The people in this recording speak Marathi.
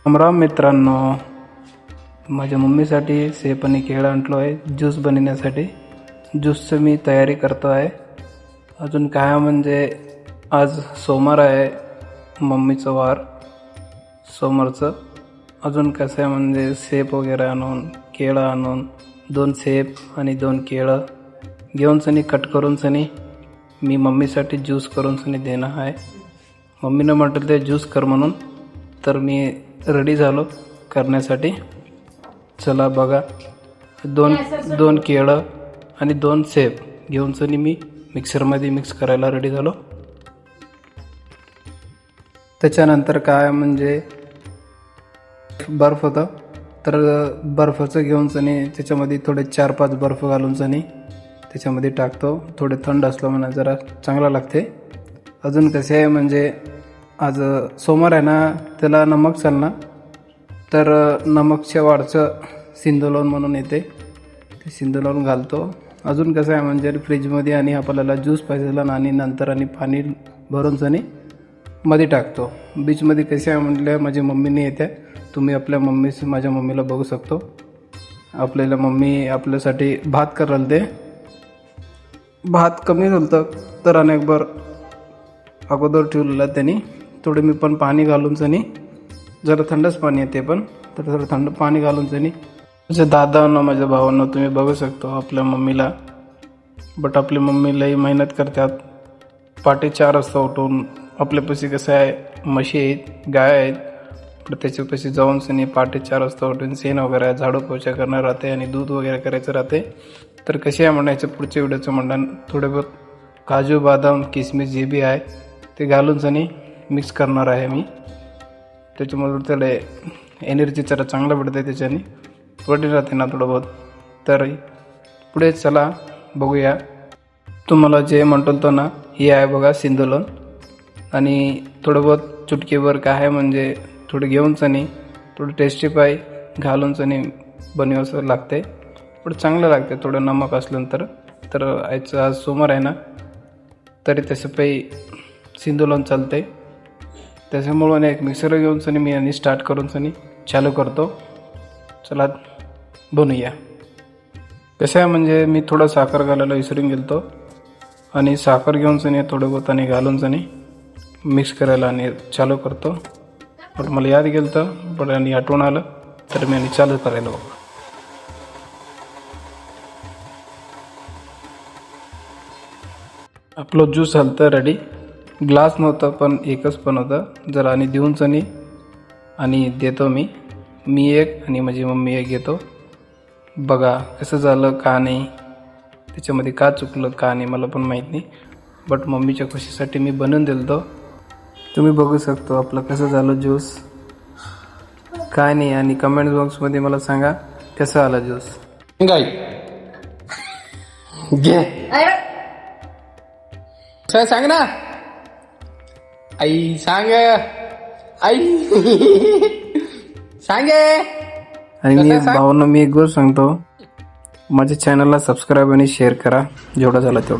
राम मित्रांनो, माझ्या मम्मीसाठी सेब आणि केळं आणलो आहे ज्यूस बनवण्यासाठी. ज्यूसचं मी तयारी करतो आहे. अजून काय म्हणजे आज सोमवार आहे, मम्मीचं वार सोमवारचं. अजून कसं आहे म्हणजे सेब वगैरे आणून, केळं आणून, 2 सेब आणि 2 केळं घेऊन सनी कट करून सनी मी मम्मीसाठी ज्यूस करून सनी देणं आहे. मम्मीनं म्हटलं ते ज्यूस कर म्हणून, तर मी रेडी झालो करण्यासाठी. चला बघा, दोन केळं आणि 2 सेब घेऊन सनी मी मिक्सरमध्ये मिक्स करायला रेडी झालो. त्याच्यानंतर काय म्हणजे बर्फ होतं, तर बर्फाचं घेऊन सनी त्याच्यामध्ये थोडे 4-5 बर्फ घालून सनी त्याच्यामध्ये टाकतो. थोडे थंड असलं म्हणा जरा चांगला लागते. अजून कसे आहे म्हणजे आज सोमवार आहे ना, त्याला नमक चालना, तर नमकच्या वाढचं सिंधुलोन म्हणून येते, ते सिंधुलोन घालतो. अजून कसं आहे म्हणजे फ्रीजमध्ये आणि आपल्याला ज्यूस पाहिजे आणि नंतर आणि पाणी भरून सनी मध्ये टाकतो. बीचमध्ये कसे आहे म्हटलं माझी मम्मीने येते, तुम्ही आपल्या माझ्या मम्मीला बघू शकतो. आपल्याला मम्मी आपल्यासाठी भात करायला ते भात कमी झालं तर अनेक बार अगोदर ठेवलेला त्यांनी. थोडे मी पण पाणी घालून सनी, जरा थंडच पाणी येते पण, तर जरा थंड पाणी घालून सनी माझ्या दादांना माझ्या भावांना तुम्ही बघू शकतो आपल्या मम्मीला. बट आपली मम्मी लई मेहनत करतात. पहाटे 4 वाजता उठून, आपल्यापाशी कसं आहे म्हशी आहेत, गाय आहेत, पण त्याच्यापाशी जाऊन सनी पहाटे 4 वाजता उठून शेण वगैरे झाडू पोछा करणार राहते आणि दूध वगैरे करायचं राहते. तर कसे आहे म्हणायचं पुढच्या व्हिडिओचं म्हणणं, थोडे बहुत काजू बदाम किसमिस जे बी आहे ते घालून सनी मिक्स करणार आहे मी. त्याच्यामुळे त्याला एनर्जी जरा चांगला भेटते, त्याच्याने प्रोटीन राहते ना थोडं बहुत. तर पुढे चला बघूया. तुम्हाला जे म्हणतो तो ना, हे आहे बघा सिंधुलोन, आणि थोडं बहुत चुटकीवर काय आहे म्हणजे थोडं घेऊन सनी थोडं टेस्टी पाय घालून सनी बनवावं लागते, पण चांगलं लागते थोडं नमक असल्यानंतर. तर आज सोमवार आहे ना, तरी तसं पायी सिंधुलोन चालते. त्याच्यामुळं एक मिक्सर घेऊन सनी मी आणि स्टार्ट करून सनी चालू करतो. चला बनवूया. कसं आहे म्हणजे मी थोडं साखर घालायला विसरून गेलो, आणि साखर घेऊन सनी थोडं बहुत आणि घालून सनी मिक्स करायला आणि चालू करतो. पण मला याद गेलं पण आणि आठवण आलं, तर मी आणि चालू करायला बघा. आपलं ज्यूस झालं तर रेडी. ग्लास नव्हतं पण एकच पण होतं, जरा आणि देऊन सनी आणि देतो मी एक आणि माझी मम्मी एक घेतो. बघा कसं झालं का नाही, त्याच्यामध्ये का चुकलं का नाही मला पण माहीत नाही, बट मम्मीच्या खुशीसाठी मी बनवून दिलं. तुम्ही बघू शकतो आपलं कसं झालं ज्यूस काय नाही, आणि कमेंट बॉक्समध्ये मला सांगा कसं आला ज्यूस. गाई घे काय सांग ना, आई सांग, आई सांगे. आणि मी भावना मी एक गोष्ट सांगतो, माझ्या चॅनलला सबस्क्राईब आणि शेअर करा जेवढं झालं तेवढं.